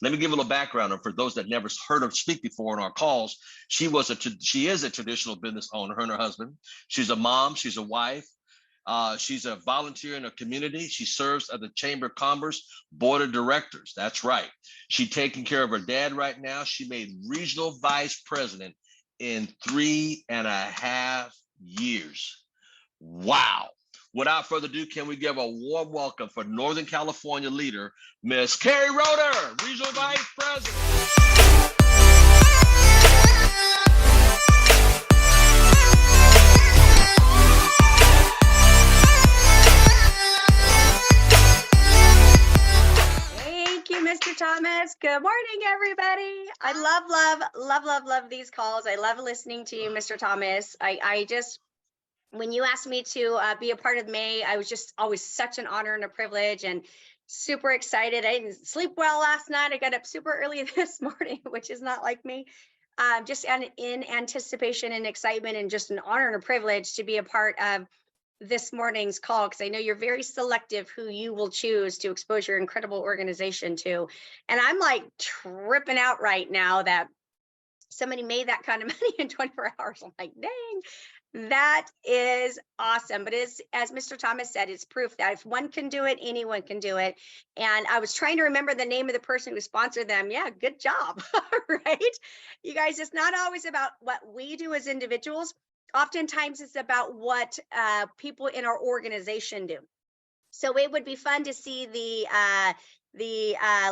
Let me give a little background. And for those that never heard her speak before in our calls, she is a traditional business owner, her and her husband. She's a mom, she's a wife. She's a volunteer in her community. She serves at the Chamber of Commerce Board of Directors. That's right. She's taking care of her dad right now. She made regional vice president in 3.5 years. Wow. Without further ado, can we give a warm welcome for Northern California leader, Miss Keri Roeder, Regional Vice President. Thank you, Mr. Thomas. Good morning, everybody. I love these calls. I love listening to you, Mr. Thomas. I just, when you asked me to be a part of May, I was just always such an honor and a privilege and super excited. I didn't sleep well last night. I got up super early this morning, which is not like me. Just in anticipation and excitement and just an honor and a privilege to be a part of this morning's call, because I know you're very selective who you will choose to expose your incredible organization to. And I'm like tripping out right now that somebody made that kind of money in 24 hours. I'm like, dang. That is awesome. But as Mr. Thomas said, it's proof that if one can do it, anyone can do it. And I was trying to remember the name of the person who sponsored them. Yeah, good job. Right? You guys, it's not always about what we do as individuals. Oftentimes it's about what people in our organization do. So it would be fun to see the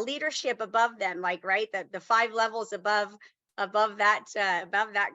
leadership above them, like, right, the 5 levels above that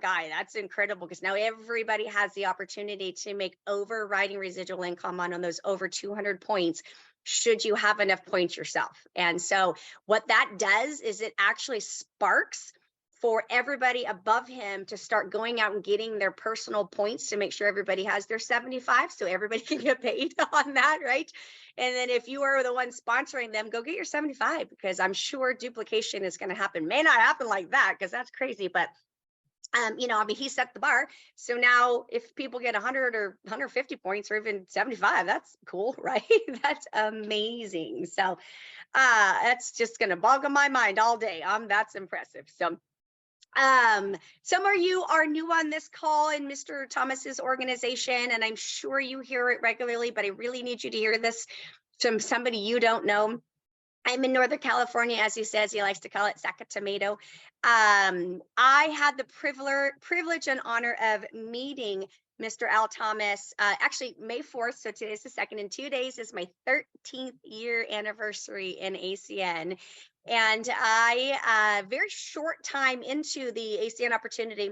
guy. That's incredible, because now everybody has the opportunity to make overriding residual income on those over 200 points, should you have enough points yourself. And so what that does is it actually sparks for everybody above him to start going out and getting their personal points to make sure everybody has their 75, so everybody can get paid on that, right? And then if you are the one sponsoring them, go get your 75, because I'm sure duplication is going to happen. May not happen like that, because that's crazy, but you know, I mean, he set the bar. So now if people get 100 or 150 points or even 75, that's cool, right? That's amazing. So that's just going to boggle my mind all day. That's impressive. So some of you are new on this call in Mr. Thomas's organization, and I'm sure you hear it regularly, but I really need you to hear this from somebody you don't know. I'm in Northern California, as he says, he likes to call it Sac a Tomato. I had the privilege and honor of meeting Mr. Al Thomas, actually May 4th, so today's the 2nd. In 2 days is my 13th year anniversary in ACN. And I, very short time into the ACN opportunity,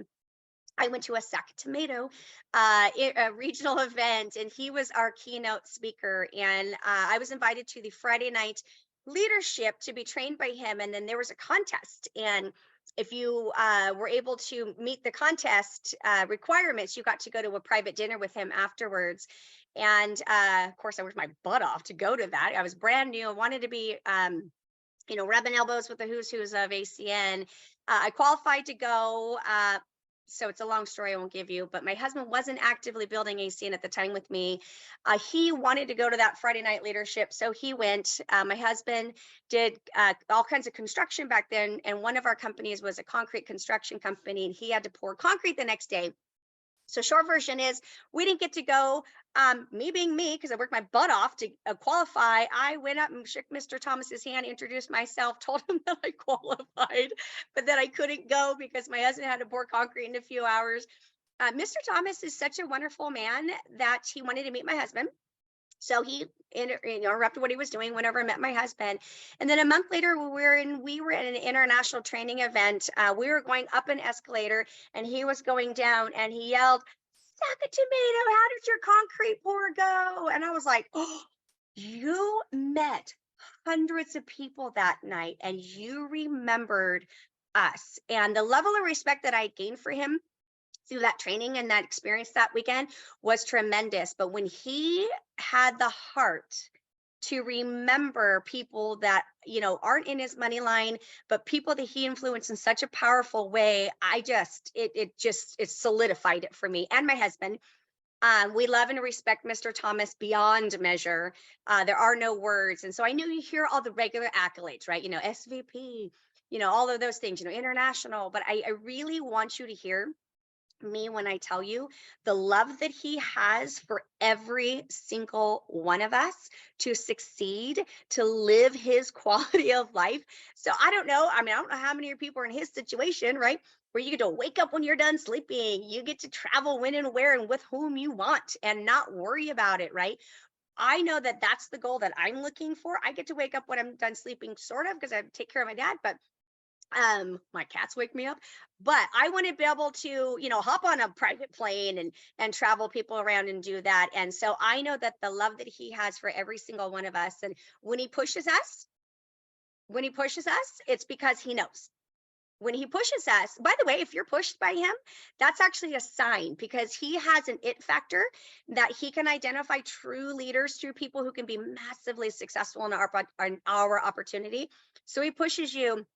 I went to a Sac a Tomato a regional event, and he was our keynote speaker. And I was invited to the Friday night leadership to be trained by him. And then there was a contest. And if you were able to meet the contest requirements, you got to go to a private dinner with him afterwards. And of course, I worked my butt off to go to that. I was brand new. I wanted to be you know, rubbing elbows with the who's who's of ACN. I qualified to go. So it's a long story I won't give you, but my husband wasn't actively building ACN at the time with me. He wanted to go to that Friday night leadership, so he went. My husband did all kinds of construction back then, and one of our companies was a concrete construction company, and he had to pour concrete the next day. So short version is, we didn't get to go. Me being me, because I worked my butt off to qualify, I went up and shook Mr. Thomas's hand, introduced myself, told him that I qualified, but that I couldn't go because my husband had to pour concrete in a few hours. Mr. Thomas is such a wonderful man that he wanted to meet my husband. So he interrupted what he was doing whenever I met my husband. And then a month later, we were at an international training event. We were going up an escalator, and he was going down, and he yelled, "Sac a Tomato, how did your concrete pour go?" And I was like, oh, you met hundreds of people that night, and you remembered us. And the level of respect that I gained for him through that training and that experience that weekend was tremendous. But when he had the heart to remember people that, you know, aren't in his money line, but people that he influenced in such a powerful way, it solidified it for me and my husband. We love and respect Mr. Thomas beyond measure. There are no words. And so I know you hear all the regular accolades, right? You know, SVP, you know, all of those things, you know, international, but I really want you to hear me when I tell you the love that he has for every single one of us to succeed, to live his quality of life. So I don't know. I mean, I don't know how many people are in his situation, right? Where you get to wake up when you're done sleeping. You get to travel when and where and with whom you want and not worry about it, right? I know that that's the goal that I'm looking for. I get to wake up when I'm done sleeping, sort of, because I take care of my dad, but my cats wake me up, but I want to be able to, you know, hop on a private plane and travel people around and do that. And so I know that the love that he has for every single one of us, and when he pushes us, it's because he knows. When he pushes us, by the way, if you're pushed by him, that's actually a sign, because he has an it factor that he can identify true leaders through people who can be massively successful in our opportunity. So he pushes you.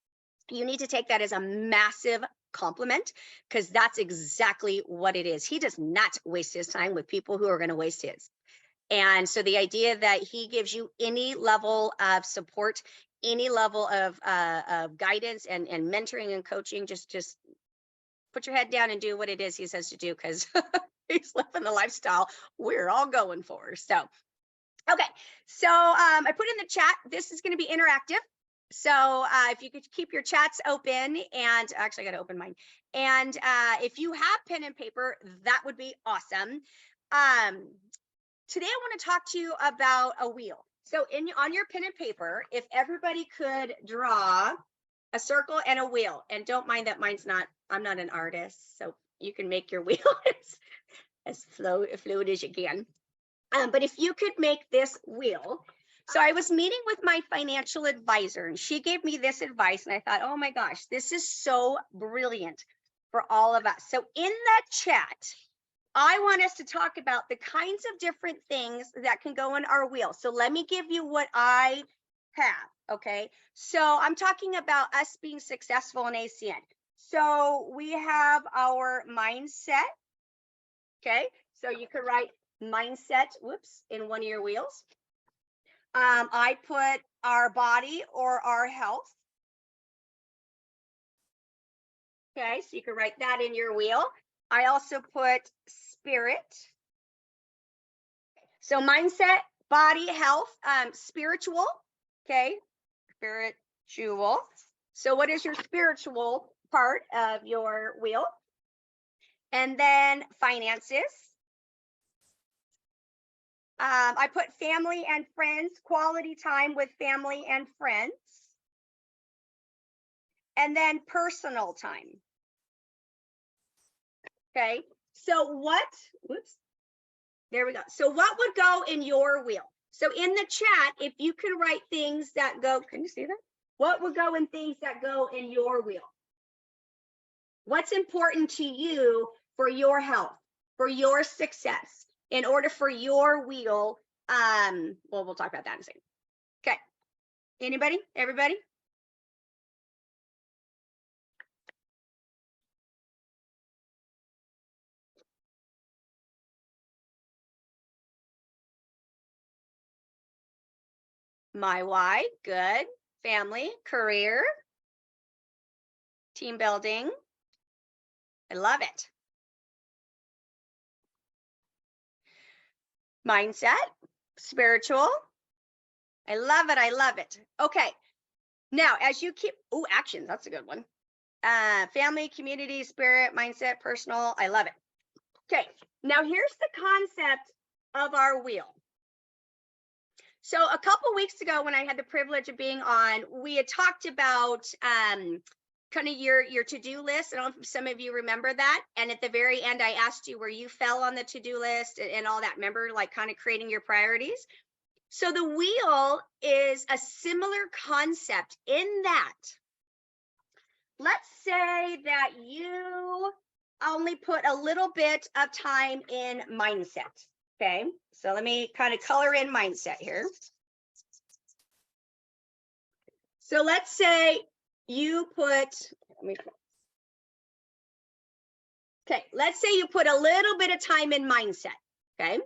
You need to take that as a massive compliment, because that's exactly what it is. He does not waste his time with people who are going to waste his. And so the idea that he gives you any level of support, any level of guidance and mentoring and coaching, just put your head down and do what it is he says to do, because he's living the lifestyle we're all going for. So, okay. So I put in the chat, this is going to be interactive. So if you could keep your chats open, and actually I got to open mine. And if you have pen and paper, that would be awesome. Today I want to talk to you about a wheel. So on your pen and paper, if everybody could draw a circle and a wheel, and don't mind that I'm not an artist, so you can make your wheel as fluid as you can. But if you could make this wheel. So I was meeting with my financial advisor, and she gave me this advice, and I thought, oh my gosh, this is so brilliant for all of us. So in the chat, I want us to talk about the kinds of different things that can go in our wheel. So let me give you what I have, okay? So I'm talking about us being successful in ACN. So we have our mindset, okay? So you could write mindset, in one of your wheels. I put our body or our health. Okay, so you can write that in your wheel. I also put spirit. So mindset, body, health, spiritual. Okay, spiritual. So what is your spiritual part of your wheel? And then finances. I put family and friends, quality time with family and friends. And then personal time. Okay, so there we go. So what would go in your wheel? So in the chat, if you could write things that go, can you see that? What would go in things that go in your wheel? What's important to you for your health, for your success, in order for your wheel? Well, we'll talk about that in a second. Okay, anybody, everybody? My why, good. Family, career, team building. I love it. Mindset, spiritual. I love it. I love it. Okay. Now, as you keep, actions, that's a good one. Family, community, spirit, mindset, personal. I love it. Okay. Now, here's the concept of our wheel. So a couple weeks ago, when I had the privilege of being on, we had talked about kind of your to-do list. I don't know if some of you remember that. And at the very end, I asked you where you fell on the to-do list and all that. Remember, like kind of creating your priorities. So the wheel is a similar concept in that, let's say that you only put a little bit of time in mindset. Okay, so let me kind of color in mindset here. So let's say you put, okay, let's say you put a little bit of time in mindset. Okay.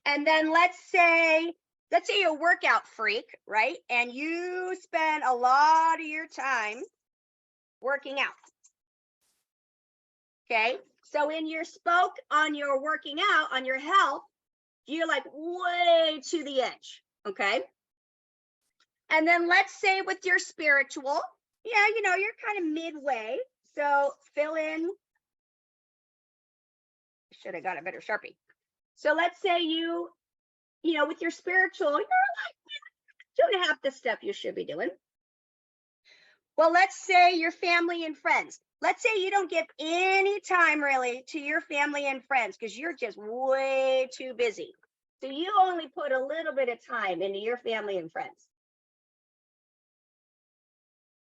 And then let's say you're a workout freak, right? And you spend a lot of your time working out. Okay. So in your spoke on your working out, on your health, you're like way to the edge. Okay. And then let's say with your spiritual, yeah, you're kind of midway. So fill in, should have got a better Sharpie. So let's say with your spiritual, you're like doing half the stuff you should be doing. Well, let's say your family and friends. Let's say you don't give any time really to your family and friends because you're just way too busy. So you only put a little bit of time into your family and friends.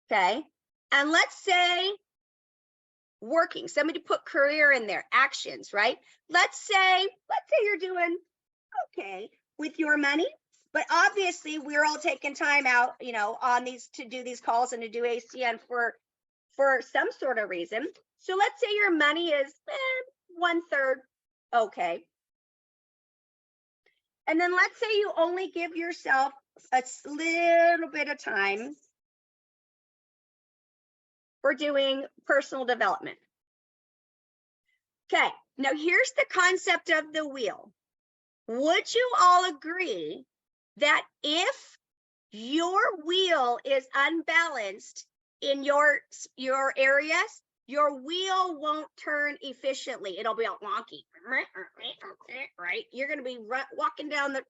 Okay. And let's say working, somebody put career in there, actions, right? Let's say you're doing okay with your money, but obviously we're all taking time out, on these to do these calls and to do ACN for some sort of reason. So let's say your money is 1/3 okay. And then let's say you only give yourself a little bit of time for doing personal development. Okay, now here's the concept of the wheel. Would you all agree that if your wheel is unbalanced in your areas, your wheel won't turn efficiently? It'll be all wonky, right? You're going to be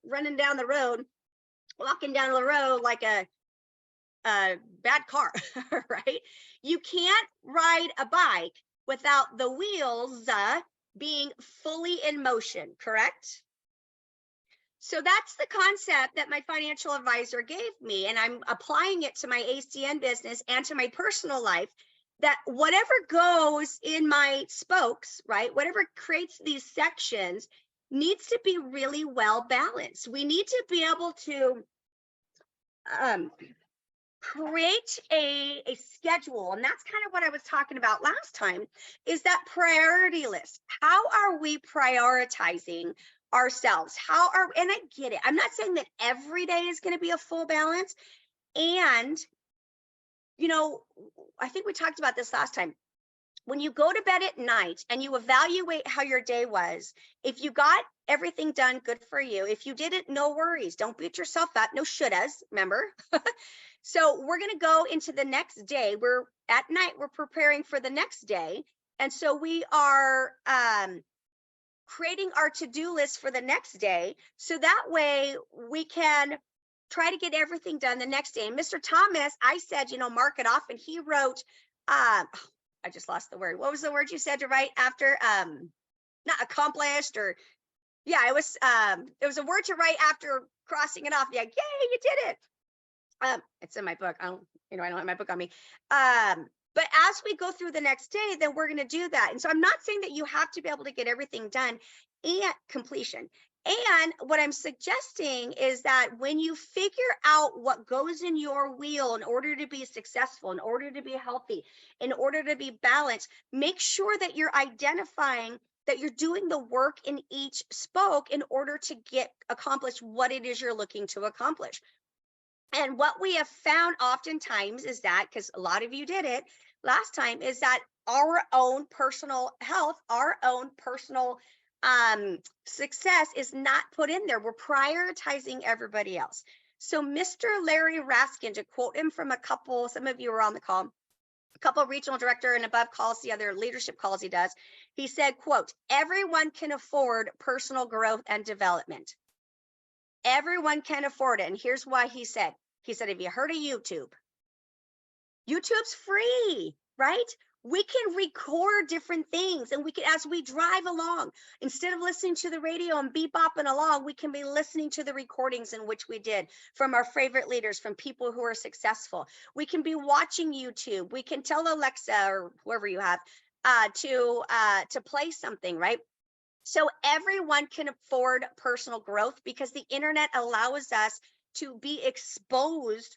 running down the road like a bad car, right? You can't ride a bike without the wheels being fully in motion, correct? So that's the concept that my financial advisor gave me, and I'm applying it to my ACN business and to my personal life, that whatever goes in my spokes, right, whatever creates these sections needs to be really well balanced. We need to be able to create a schedule, and that's kind of what I was talking about last time, is that priority list. How are we prioritizing ourselves? And I get it, I'm not saying that every day is going to be a full balance. And I think we talked about this last time. When you go to bed at night and you evaluate how your day was, if you got everything done, good for you. If you didn't, no worries. Don't beat yourself up. No shouldas, remember? So we're going to go into the next day. We're at night, we're preparing for the next day. And so we are creating our to-do list for the next day. So that way we can try to get everything done the next day. And Mr. Thomas, I said, mark it off. And he wrote, I just lost the word. What was the word you said to write after? Not accomplished, or yeah, it was a word to write after crossing it off. Yeah, yay, you did it. It's in my book. I don't have my book on me. But as we go through the next day, then we're going to do that. And so I'm not saying that you have to be able to get everything done and completion. And what I'm suggesting is that when you figure out what goes in your wheel in order to be successful, in order to be healthy, in order to be balanced, make sure that you're identifying that you're doing the work in each spoke in order to accomplish what it is you're looking to accomplish. And what we have found oftentimes is that, because a lot of you did it last time, is that our own personal health, our own personal success is not put in there. We're prioritizing everybody else. So Mr. Larry Raskin, to quote him from some of you were on the call, a couple of regional director and above calls, the other leadership calls he does, he said, quote, everyone can afford personal growth and development. Everyone can afford it. And here's why he said, have you heard of YouTube? YouTube's free, right? We can record different things, and we can, as we drive along, instead of listening to the radio and bebopping along, we can be listening to the recordings in which we did from our favorite leaders, from people who are successful. We can be watching YouTube. We can tell Alexa or whoever you have to play something, right? So everyone can afford personal growth because the internet allows us to be exposed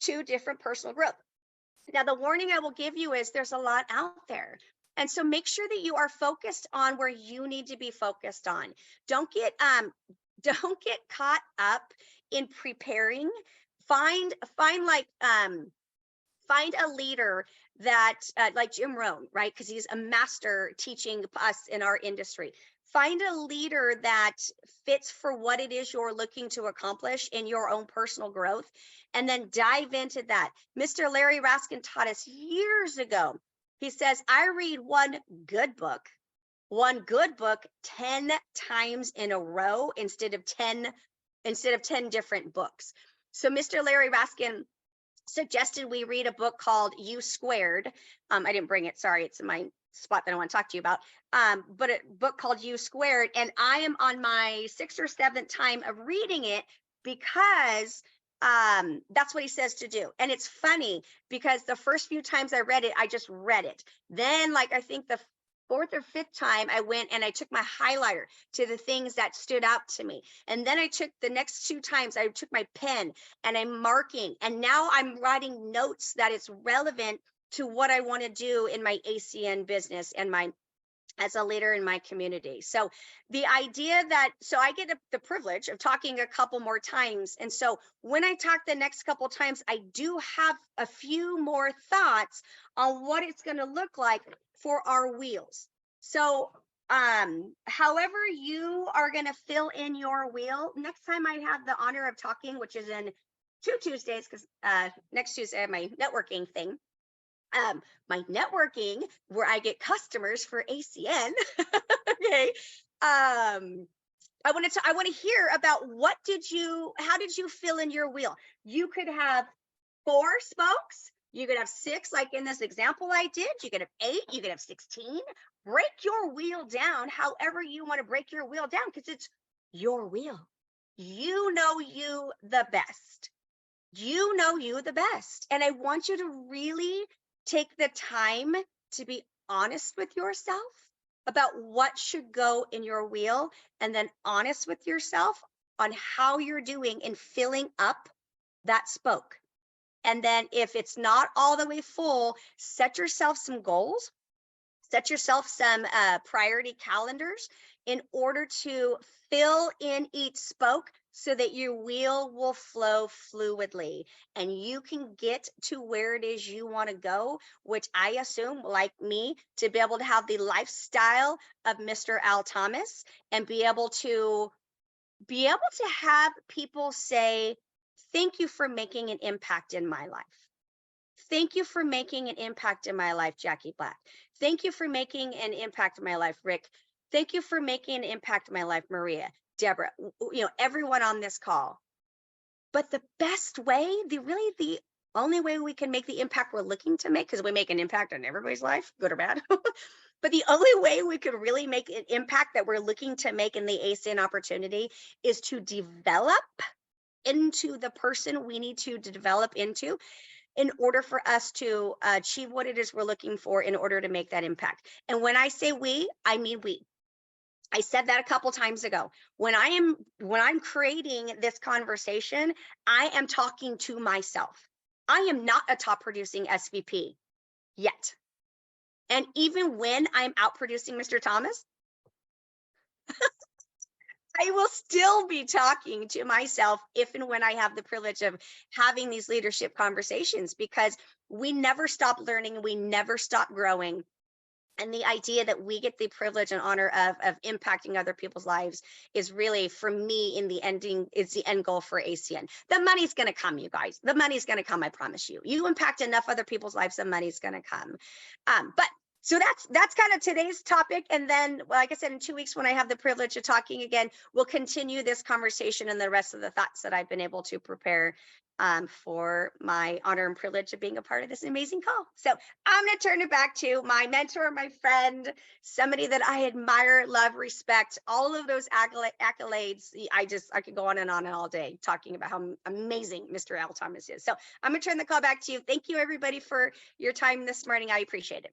to different personal growth. Now, the warning I will give you is there's a lot out there. And so make sure that you are focused on where you need to be focused on. Don't get caught up in preparing. Find a leader that like Jim Rohn, right? Because he's a master teaching us in our industry. Find a leader that fits for what it is you're looking to accomplish in your own personal growth, and then dive into that. Mr. Larry Raskin taught us years ago. He says, I read one good book 10 times in a row instead of 10 different books. So Mr. Larry Raskin suggested we read a book called U Squared. I didn't bring it, sorry, it's in my spot that I want to talk to you about. But a book called U Squared, and I am on my 6th or 7th time of reading it because that's what he says to do. And it's funny because the first few times I read it, I just read it. Then, like, I think the 4th or 5th time I went and I took my highlighter to the things that stood out to me. And then I took the next 2 times, I took my pen and I'm marking. And now I'm writing notes that it's relevant to what I want to do in my ACN business and as a leader in my community. So the idea that, so I get the privilege of talking a couple more times. And so when I talk the next couple times, I do have a few more thoughts on what it's going to look like for our wheels. So however you are going to fill in your wheel, next time I have the honor of talking, which is in 2 Tuesdays, because next Tuesday I have my networking thing. My networking where I get customers for ACN. Okay. I want to hear about how did you fill in your wheel? You could have 4 spokes. You could have 6, like in this example I did. You could have 8, you could have 16. Break your wheel down however you want to break your wheel down, because it's your wheel. You know you the best. You know you the best. And I want you to really take the time to be honest with yourself about what should go in your wheel, and then honest with yourself on how you're doing in filling up that spoke. And then if it's not all the way full, set yourself some goals, set yourself some priority calendars in order to fill in each spoke so that your wheel will flow fluidly and you can get to where it is you want to go, which I assume, like me, to be able to have the lifestyle of Mr. Al Thomas and be able to have people say, thank you for making an impact in my life. Thank you for making an impact in my life, Jackie Black. Thank you for making an impact in my life, Rick. Thank you for making an impact in my life, Maria, Deborah, everyone on this call. But the best way, the only way we can make the impact we're looking to make, because we make an impact on everybody's life, good or bad, but the only way we could really make an impact that we're looking to make in the ACN opportunity is to develop into the person we need to develop into in order for us to achieve what it is we're looking for in order to make that impact. And when I say we, I mean we. I said that a couple times ago. When I'm creating this conversation, I am talking to myself. I am not a top producing SVP yet. And even when I'm out producing Mr. Thomas, I will still be talking to myself if and when I have the privilege of having these leadership conversations, because we never stop learning, we never stop growing. And the idea that we get the privilege and honor of impacting other people's lives is really, for me, in the ending, it's the end goal for ACN. The money's going to come, you guys. The money's going to come, I promise you. You impact enough other people's lives, the money's going to come. So that's kind of today's topic. And then, like I said, in 2 weeks, when I have the privilege of talking again, we'll continue this conversation and the rest of the thoughts that I've been able to prepare for my honor and privilege of being a part of this amazing call. So I'm going to turn it back to my mentor, my friend, somebody that I admire, love, respect, all of those accolades. I could go on and all day talking about how amazing Mr. Al Thomas is. So I'm going to turn the call back to you. Thank you, everybody, for your time this morning. I appreciate it.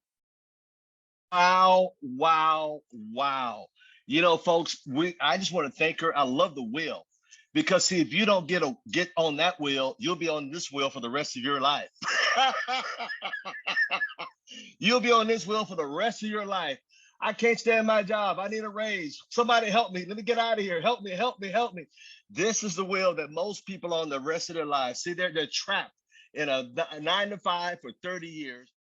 Wow, wow, wow. Folks, I just want to thank her. I love the wheel, because see, if you don't get on that wheel, you'll be on this wheel for the rest of your life. You'll be on this wheel for the rest of your life. I can't stand my job. I need a raise. Somebody help me. Let me get out of here. Help me, help me, help me. This is the wheel that most people on the rest of their lives see. They're trapped in a 9 to 5 for 30 years.